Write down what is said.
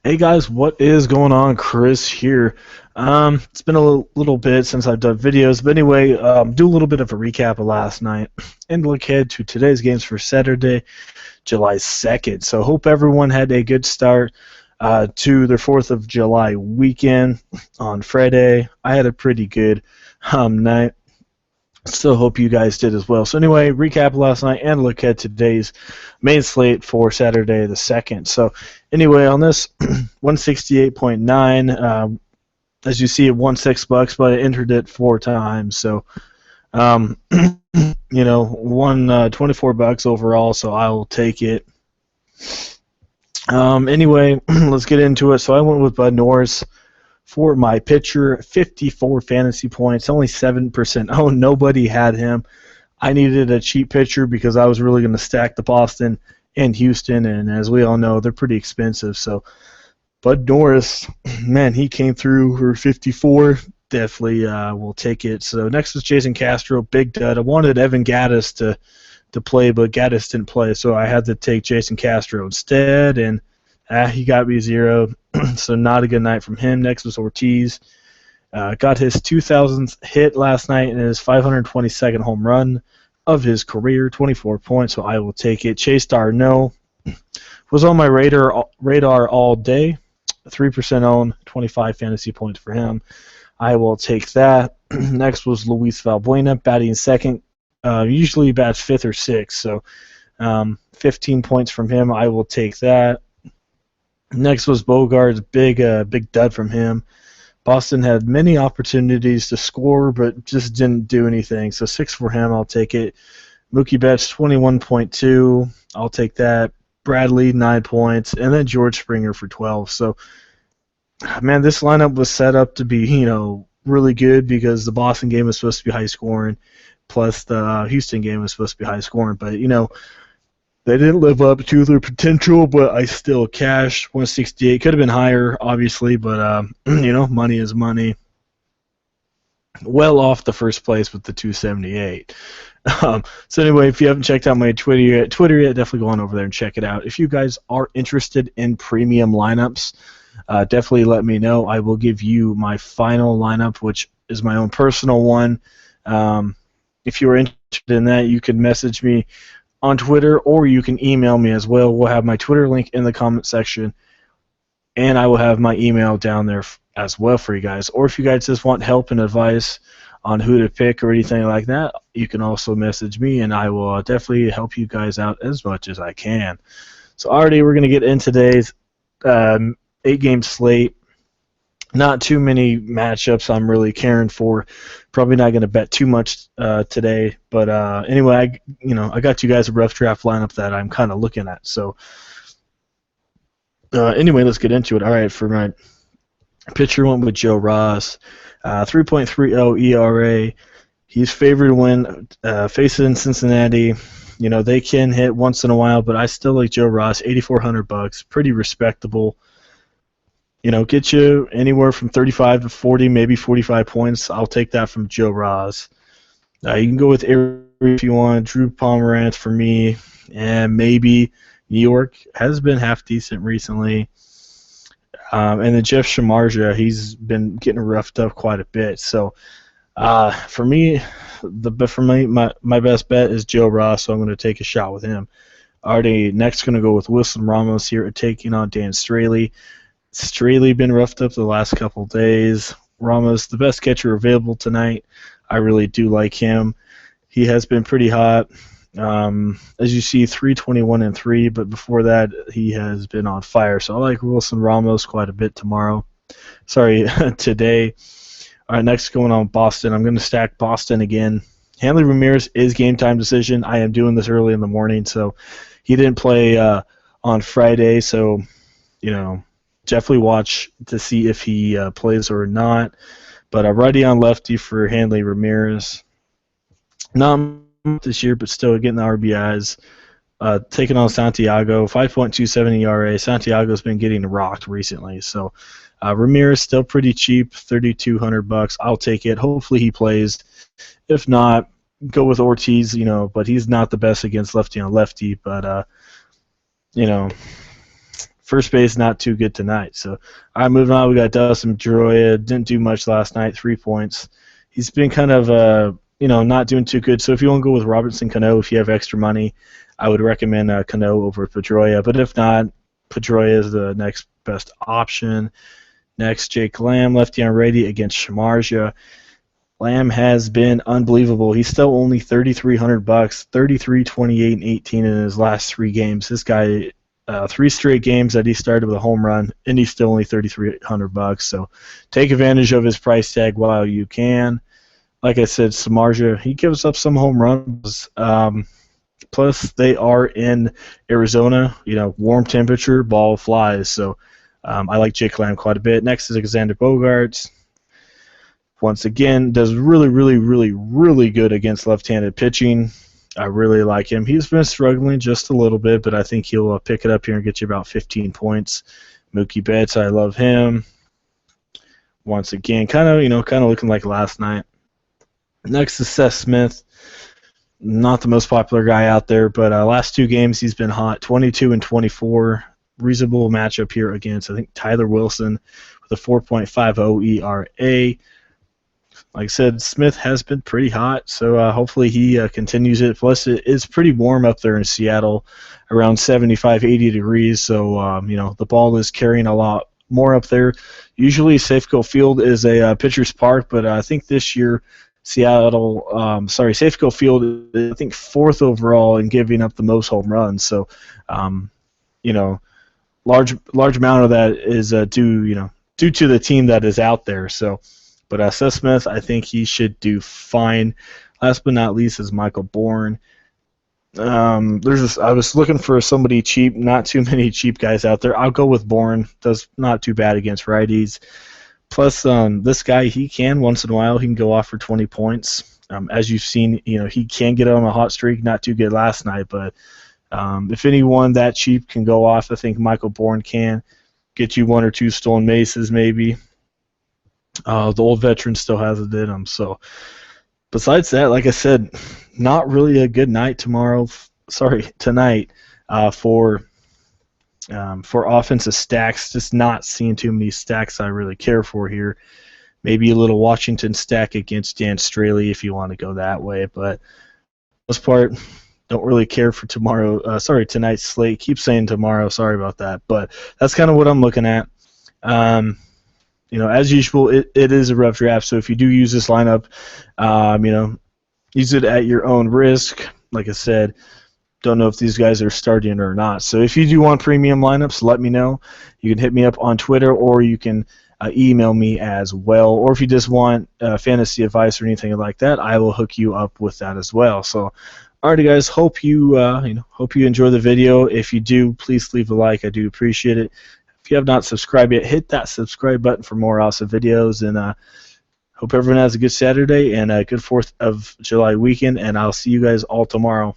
Hey guys, what is going on? Chris here. It's been a little bit since I've done videos, but anyway, do a little bit of a recap of last night and look ahead to today's games for Saturday, July 2nd. So hope everyone had a good start to their 4th of July weekend on Friday. I had a pretty good night. Still hope you guys did as well. So anyway, recap last night and look at today's main slate for Saturday the 2nd. So anyway, on this 168.9, as you see, it won $6, but I entered it 4 times. So um, won $24 overall. So I will take it. Anyway, let's get into it. So I went with Bud Norris for my pitcher, 54 fantasy points, only 7%. Oh, nobody had him. I needed a cheap pitcher because I was really going to stack the Boston and Houston, and as we all know, they're pretty expensive. So Bud Norris, man, he came through for 54. Definitely will take it. So next was Jason Castro, big dud. I wanted Evan Gattis to play, but Gattis didn't play, so I had to take Jason Castro instead, and he got me 0. So not a good night from him. Next was Ortiz. Got his 2,000th hit last night and his 522nd home run of his career, 24 points, so I will take it. Chase Darno was on my radar all day. 3% owned, 25 fantasy points for him. I will take that. Next was Luis Valbuena, batting second. Usually bats 5th or 6th, so 15 points from him. I will take that. Next was Bogarts, big dud from him. Boston had many opportunities to score, but just didn't do anything. So 6 for him, I'll take it. Mookie Betts, 21.2, I'll take that. Bradley, 9 points, and then George Springer for 12. So, man, this lineup was set up to be, really good because the Boston game was supposed to be high scoring, plus the Houston game was supposed to be high scoring. But, they didn't live up to their potential, but I still cashed 168. Could have been higher, obviously, but money is money. Well off the first place with the 278. So anyway, if you haven't checked out my Twitter yet, definitely go on over there and check it out. If you guys are interested in premium lineups, definitely let me know. I will give you my final lineup, which is my own personal one. If you are interested in that, you can message me on Twitter, or you can email me as well. We'll have my Twitter link in the comment section, and I will have my email down there as well for you guys. Or if you guys just want help and advice on who to pick or anything like that, you can also message me, and I will definitely help you guys out as much as I can. So already we're going to get in today's 8-game slate. Not too many matchups I'm really caring for. Probably not going to bet too much today. But anyway, I got you guys a rough draft lineup that I'm kind of looking at. So anyway, let's get into it. All right, for my pitcher, went with Joe Ross. 3.30 ERA. He's favored to win. Facing Cincinnati. They can hit once in a while, but I still like Joe Ross. $8,400, pretty respectable. Get you anywhere from 35 to 40, maybe 45 points. I'll take that from Joe Ross. You can go with Avery if you want. Drew Pomeranz for me, and maybe New York has been half decent recently. And then Jeff Shamarja, he's been getting roughed up quite a bit. So for me, my best bet is Joe Ross, so I'm going to take a shot with him. Already next going to go with Wilson Ramos here, taking on Dan Straley. Straley been roughed up the last couple days. Ramos, the best catcher available tonight. I really do like him. He has been pretty hot. As you see, 321-3, but before that, he has been on fire. So I like Wilson Ramos quite a bit today. All right, next going on Boston. I'm going to stack Boston again. Hanley Ramirez is game time decision. I am doing this early in the morning, so he didn't play on Friday, so definitely watch to see if he plays or not. But righty on lefty for Hanley Ramirez. Not this year, but still getting the RBIs. Taking on Santiago, 5.27 ERA. Santiago's been getting rocked recently. So Ramirez still pretty cheap, $3,200. I'll take it. Hopefully he plays. If not, go with Ortiz, but he's not the best against lefty on lefty. But, first base not too good tonight. So, all right, moving on. We got Dustin Pedroia. Didn't do much last night. 3 points. He's been kind of not doing too good. So if you want to go with Robertson Cano, if you have extra money, I would recommend Cano over Pedroia. But if not, Pedroia is the next best option. Next, Jake Lamb, lefty on righty against Shamarja. Lamb has been unbelievable. He's still only $3,300, 33, 28, and 18 in his last 3 games. This guy, 3 straight games that he started with a home run, and he's still only $3,300. So take advantage of his price tag while you can. Like I said, Samardzija, he gives up some home runs. Plus, they are in Arizona. Warm temperature, ball flies. So I like Jake Lamb quite a bit. Next is Alexander Bogaerts. Once again, does really, really, really, really good against left-handed pitching. I really like him. He's been struggling just a little bit, but I think he'll pick it up here and get you about 15 points. Mookie Betts, I love him. Once again, kind of looking like last night. Next is Seth Smith. Not the most popular guy out there, but last 2 games he's been hot, 22 and 24. Reasonable matchup here against, I think, Tyler Wilson with a 4.50 ERA. Like I said, Smith has been pretty hot, so hopefully he continues it. Plus, it is pretty warm up there in Seattle, around 75, 80 degrees, so the ball is carrying a lot more up there. Usually Safeco Field is a pitcher's park, but I think this year Safeco Field is, I think, 4th overall in giving up the most home runs. So, large amount of that is due to the team that is out there. So, but Seth Smith, I think he should do fine. Last but not least is Michael Bourne. I was looking for somebody cheap. Not too many cheap guys out there. I'll go with Bourne. Does not too bad against righties. Plus, this guy, he can once in a while. He can go off for 20 points. As you've seen, he can get on a hot streak. Not too good last night, but if anyone that cheap can go off, I think Michael Bourne can get you 1 or 2 stolen bases maybe. The old veteran still has it in him. So, besides that, like I said, not really a good night tonight for offensive stacks. Just not seeing too many stacks I really care for here. Maybe a little Washington stack against Dan Straley if you want to go that way, but for the most part, don't really care for tonight's slate. Keep saying tomorrow. Sorry about that, but that's kind of what I'm looking at. As usual, it is a rough draft, so if you do use this lineup, use it at your own risk. Like I said, don't know if these guys are starting or not. So if you do want premium lineups, let me know. You can hit me up on Twitter, or you can email me as well. Or if you just want fantasy advice or anything like that, I will hook you up with that as well. So, alrighty, guys. Hope you enjoy the video. If you do, please leave a like. I do appreciate it. If you have not subscribed yet, hit that subscribe button for more awesome videos. And hope everyone has a good Saturday and a good 4th of July weekend. And I'll see you guys all tomorrow.